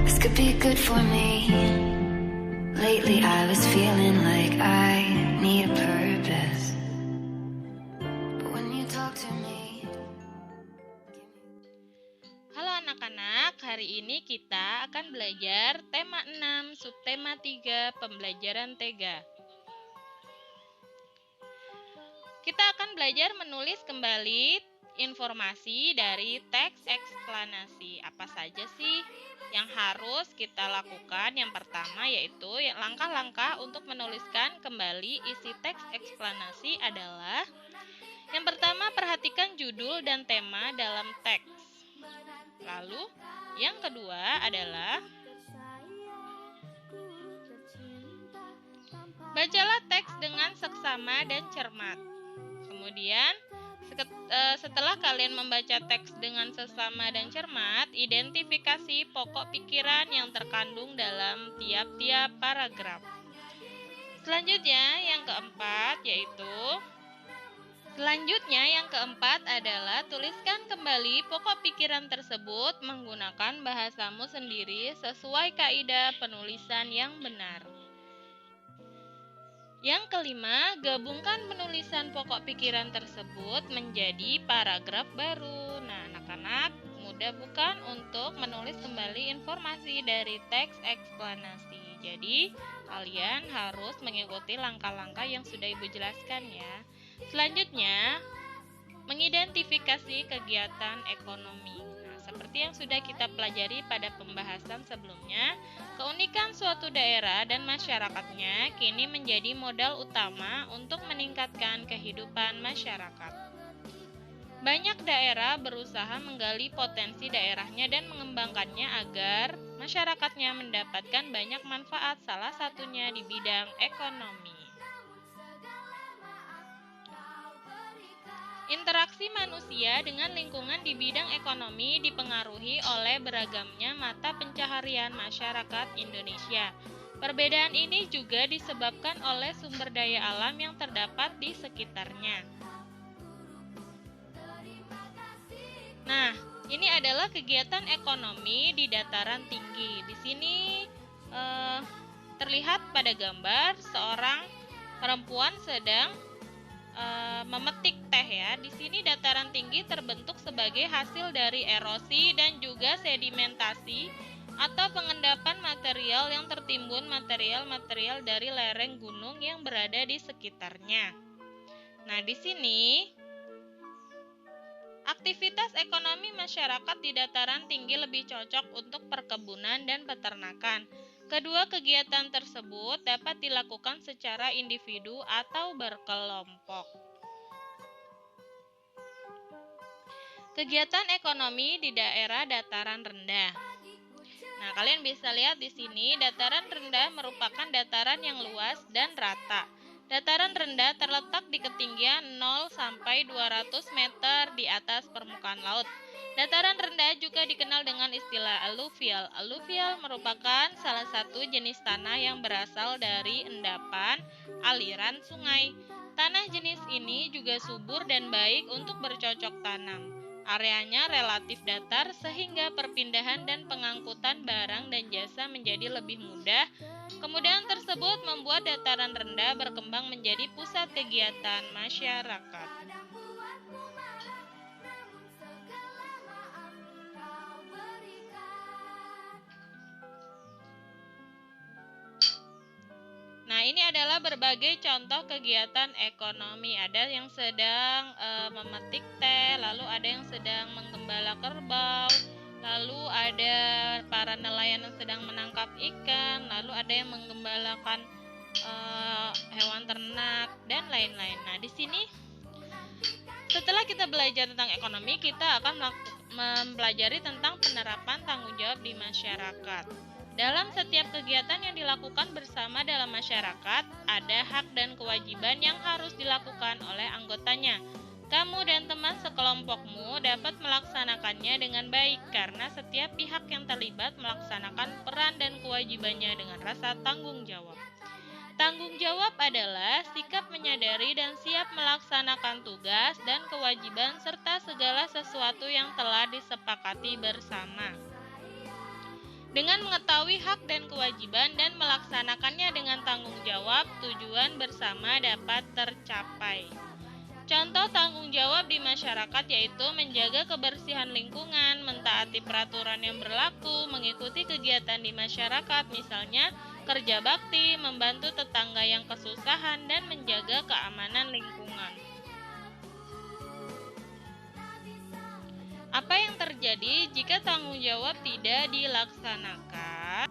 This could be good for me. Lately I was feeling like I need a purpose. But when you talk to me. Halo anak-anak, hari ini kita akan belajar tema 6, subtema 3, pembelajaran TEGA. Kita akan belajar menulis kembali informasi dari teks eksplanasi. Apa saja sih yang harus kita lakukan? Yang pertama yaitu langkah-langkah untuk menuliskan kembali isi teks eksplanasi adalah: yang pertama, perhatikan judul dan tema dalam teks. Lalu, yang kedua adalah bacalah teks dengan seksama dan cermat. Kemudian, setelah kalian membaca teks dengan seksama dan cermat, identifikasi pokok pikiran yang terkandung dalam tiap-tiap paragraf. Selanjutnya, yang keempat adalah tuliskan kembali pokok pikiran tersebut menggunakan bahasamu sendiri sesuai kaidah penulisan yang benar. Yang kelima, gabungkan penulisan pokok pikiran tersebut menjadi paragraf baru. Nah, anak-anak, mudah bukan untuk menulis kembali informasi dari teks eksplanasi. Jadi, kalian harus mengikuti langkah-langkah yang sudah Ibu jelaskan ya. Selanjutnya, mengidentifikasi kegiatan ekonomi. Nah, seperti yang sudah kita pelajari pada pembahasan sebelumnya, keunikan suatu daerah dan masyarakatnya kini menjadi modal utama untuk meningkatkan kehidupan masyarakat. Banyak daerah berusaha menggali potensi daerahnya dan mengembangkannya agar masyarakatnya mendapatkan banyak manfaat, salah satunya di bidang ekonomi. Interaksi manusia dengan lingkungan di bidang ekonomi dipengaruhi oleh beragamnya mata pencaharian masyarakat Indonesia. Perbedaan ini juga disebabkan oleh sumber daya alam yang terdapat di sekitarnya. Nah, ini adalah kegiatan ekonomi di dataran tinggi. Di sini terlihat pada gambar seorang perempuan sedang memetik teh ya. Di sini dataran tinggi terbentuk sebagai hasil dari erosi dan juga sedimentasi atau pengendapan material yang tertimbun material-material dari lereng gunung yang berada di sekitarnya. Nah, di sini aktivitas ekonomi masyarakat di dataran tinggi lebih cocok untuk perkebunan dan peternakan. Kedua kegiatan tersebut dapat dilakukan secara individu atau berkelompok. Kegiatan ekonomi di daerah dataran rendah. Nah, kalian bisa lihat di sini, dataran rendah merupakan dataran yang luas dan rata. Dataran rendah terletak di ketinggian 0 sampai 200 meter di atas permukaan laut. Dataran rendah juga dikenal dengan istilah aluvial. Aluvial merupakan salah satu jenis tanah yang berasal dari endapan aliran sungai. Tanah jenis ini juga subur dan baik untuk bercocok tanam. Areanya relatif datar sehingga perpindahan dan pengangkutan barang dan jasa menjadi lebih mudah. Kemudahan tersebut membuat dataran rendah berkembang menjadi pusat kegiatan masyarakat. Nah, ini adalah berbagai contoh kegiatan ekonomi. Ada yang sedang memetik teh, lalu ada yang sedang menggembala kerbau, lalu ada para nelayan yang sedang menangkap ikan, lalu ada yang menggembalakan hewan ternak, dan lain-lain. Nah, di sini setelah kita belajar tentang ekonomi, kita akan mempelajari tentang penerapan tanggung jawab di masyarakat. Dalam setiap kegiatan yang dilakukan bersama dalam masyarakat, ada hak dan kewajiban yang harus dilakukan oleh anggotanya. Kamu dan teman sekelompokmu dapat melaksanakannya dengan baik karena setiap pihak yang terlibat melaksanakan peran dan kewajibannya dengan rasa tanggung jawab. Tanggung jawab adalah sikap menyadari dan siap melaksanakan tugas dan kewajiban serta segala sesuatu yang telah disepakati bersama. Dengan mengetahui hak dan kewajiban dan melaksanakannya dengan tanggung jawab, tujuan bersama dapat tercapai. Contoh tanggung jawab di masyarakat yaitu menjaga kebersihan lingkungan, mentaati peraturan yang berlaku, mengikuti kegiatan di masyarakat, misalnya kerja bakti, membantu tetangga yang kesusahan, dan menjaga keamanan lingkungan. Apa yang terjadi jika tanggung jawab tidak dilaksanakan?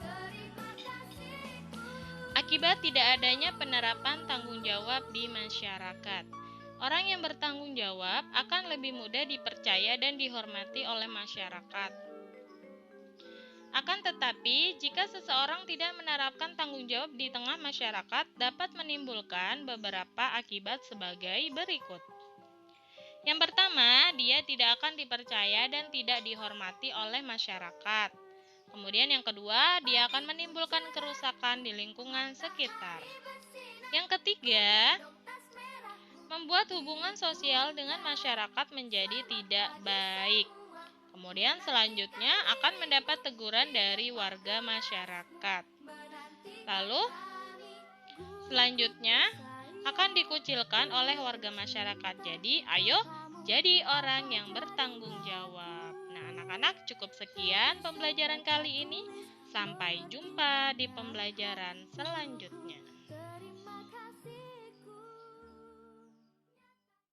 Akibat tidak adanya penerapan tanggung jawab di masyarakat, orang yang bertanggung jawab akan lebih mudah dipercaya dan dihormati oleh masyarakat. Akan tetapi, jika seseorang tidak menerapkan tanggung jawab di tengah masyarakat, dapat menimbulkan beberapa akibat sebagai berikut. Yang pertama, dia tidak akan dipercaya dan tidak dihormati oleh masyarakat. Kemudian yang kedua, dia akan menimbulkan kerusakan di lingkungan sekitar. Yang ketiga, membuat hubungan sosial dengan masyarakat menjadi tidak baik. Kemudian selanjutnya akan mendapat teguran dari warga masyarakat. Lalu selanjutnya akan dikucilkan oleh warga masyarakat. Jadi, ayo jadi orang yang bertanggung jawab. Nah, anak-anak, cukup sekian pembelajaran kali ini. Sampai jumpa di pembelajaran selanjutnya.